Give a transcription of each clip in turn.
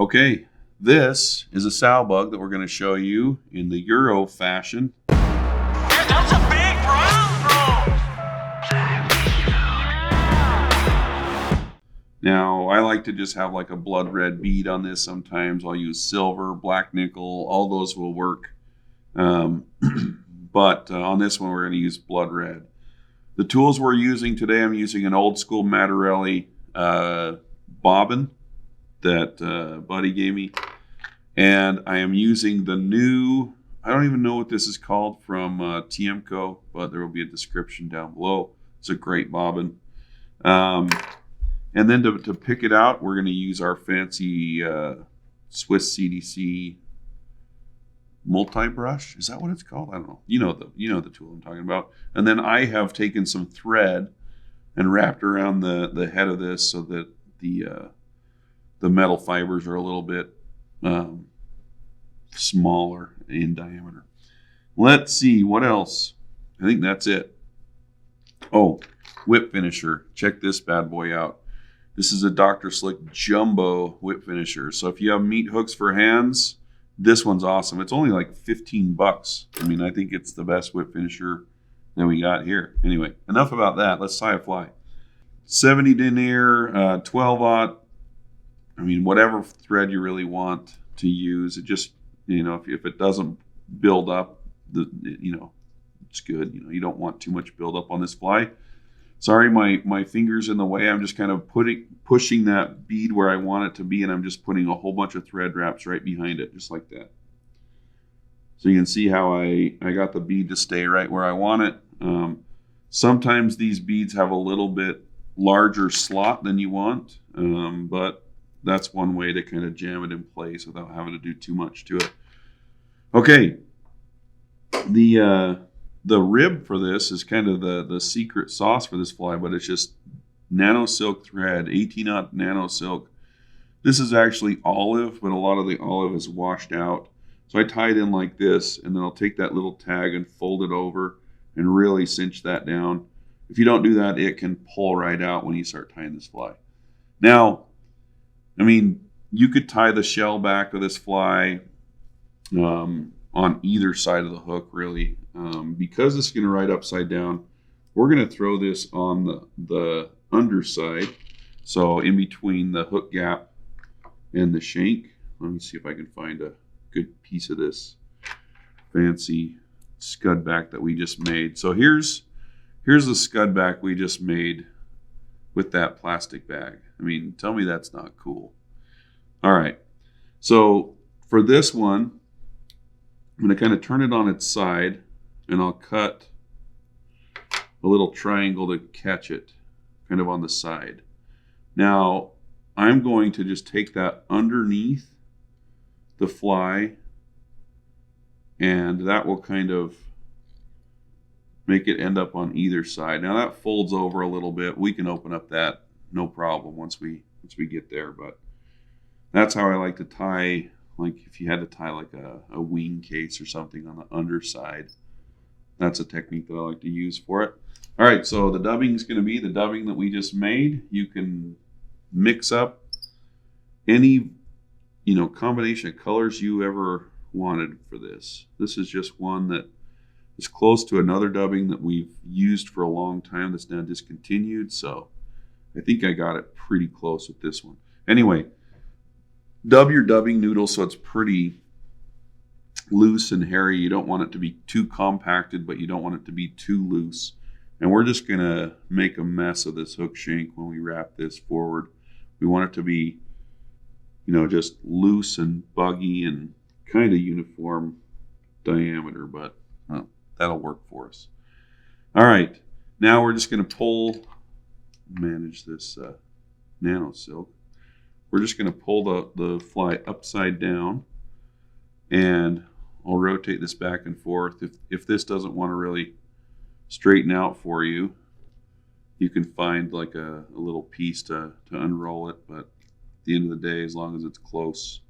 Okay, this is a sow bug that we're going to show you in the Euro fashion. That's a big brown. Now, I like to just have like a blood red bead on this sometimes. I'll use silver, black nickel, all those will work. But on this one, we're going to use blood red. The tools we're using today, I'm using an old school Matarelli bobbin that Buddy gave me. And I am using the new, I don't even know what this is called, from TMCO, but there will be a description down below. It's a great bobbin. And then to pick it out, we're going to use our fancy Swiss CDC multi-brush. Is that what it's called? I don't know. You know the tool I'm talking about. And then I have taken some thread and wrapped around the head of this so that the metal fibers are a little bit smaller in diameter. Let's see what else. I think that's it. Oh, whip finisher. Check this bad boy out. This is a Dr. Slick Jumbo whip finisher. So if you have meat hooks for hands, this one's awesome. It's only like $15. I mean, I think it's the best whip finisher that we got here. Anyway, enough about that. Let's tie a fly. 70 denier, 12-aught. I mean, whatever thread you really want to use. It just, if it doesn't build up, it's good. You don't want too much build up on this fly. Sorry, my finger's in the way. I'm just kind of pushing that bead where I want it to be, and I'm just putting a whole bunch of thread wraps right behind it, just like that. So you can see how I got the bead to stay right where I want it. Sometimes these beads have a little bit larger slot than you want, but that's one way to kind of jam it in place without having to do too much to it. Okay, the rib for this is kind of the secret sauce for this fly, but it's just nano silk thread, 18-aught nano silk. This is actually olive, but a lot of the olive is washed out. So I tie it in like this, and then I'll take that little tag and fold it over and really cinch that down. If you don't do that, it can pull right out when you start tying this fly. Now, I mean, you could tie the shell back of this fly on either side of the hook, really. Because it's going to ride upside down, we're going to throw this on the underside, so in between the hook gap and the shank. Let me see if I can find a good piece of this fancy scud back that we just made. So here's the scud back we just made with that plastic bag. I mean, tell me that's not cool. All right, so for this one, I'm going to kind of turn it on its side, and I'll cut a little triangle to catch it kind of on the side. Now, I'm going to just take that underneath the fly, and that will kind of make it end up on either side. Now that folds over a little bit. We can open up that, no problem, once we get there, but that's how I like to tie. Like if you had to tie like a wing case or something on the underside, that's a technique that I like to use for it. All right, so the dubbing is going to be the dubbing that we just made. You can mix up any, combination of colors you ever wanted for this. This is just one that is close to another dubbing that we've used for a long time that's now discontinued. So I think I got it pretty close with this one. Anyway, dub your dubbing noodle so it's pretty loose and hairy. You don't want it to be too compacted, but you don't want it to be too loose. And we're just going to make a mess of this hook shank when we wrap this forward. We want it to be, just loose and buggy and kind of uniform diameter, but that'll work for us. All right, now we're just going to manage this nano silk. We're just going to pull the fly upside down, and I'll rotate this back and forth. If this doesn't want to really straighten out for you, you can find like a little piece to unroll it, but at the end of the day, as long as it's close,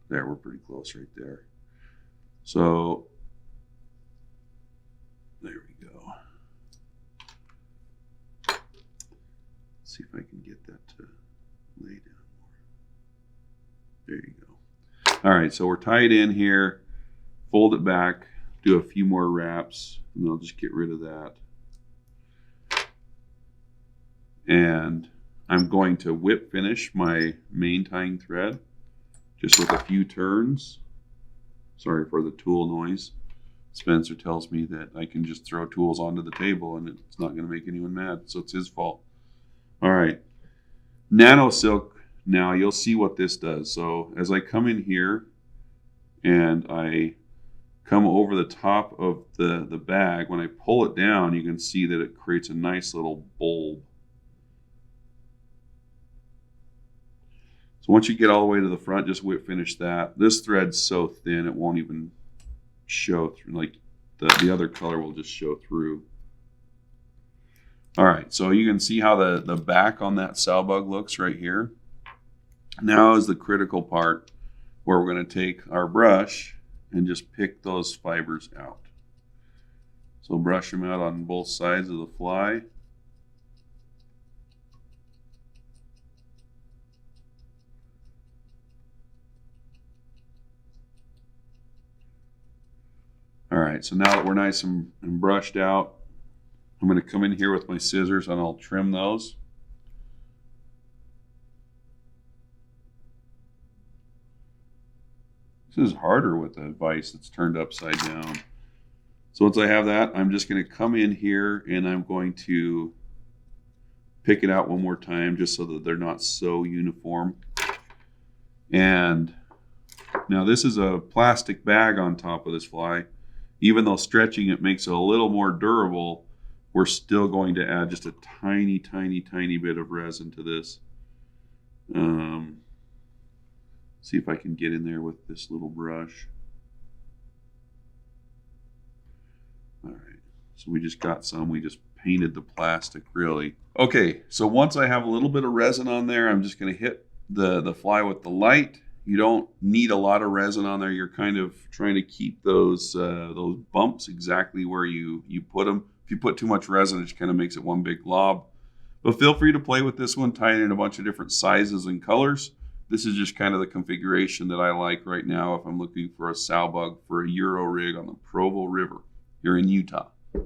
there, we're pretty close right there. So there we go. Let's see if I can get that to lay down There you go. All right, so we're tied in here. Fold it back, do a few more wraps, and I'll just get rid of that. And I'm going to whip finish my main tying thread just with a few turns. Sorry for the tool noise. Spencer tells me that I can just throw tools onto the table and it's not going to make anyone mad, so it's his fault. All right. Nano silk, now you'll see what this does. So as I come in here and I come over the top of the bag, when I pull it down, you can see that it creates a nice little bulb. So once you get all the way to the front, just whip finish that. This thread's so thin it won't even show through, like the other color will just show through. All right, so you can see how the back on that Sowbug looks right here. Now is the critical part where we're going to take our brush and just pick those fibers out. So brush them out on both sides of the fly. All right, so now that we're nice and brushed out, I'm going to come in here with my scissors and I'll trim those. This is harder with a vise that's turned upside down. So once I have that, I'm just going to come in here and I'm going to pick it out one more time just so that they're not so uniform. And now this is a plastic bag on top of this fly. Even though stretching it makes it a little more durable, we're still going to add just a tiny, tiny, tiny bit of resin to this. See if I can get in there with this little brush. All right, so we just got some. We just painted the plastic, really. Okay, so once I have a little bit of resin on there, I'm just going to hit the fly with the light. You don't need a lot of resin on there. You're kind of trying to keep those bumps exactly where you put them. If you put too much resin, it just kind of makes it one big glob. But feel free to play with this one, tie it in a bunch of different sizes and colors. This is just kind of the configuration that I like right now if I'm looking for a sow bug for a Euro rig on the Provo River here in Utah.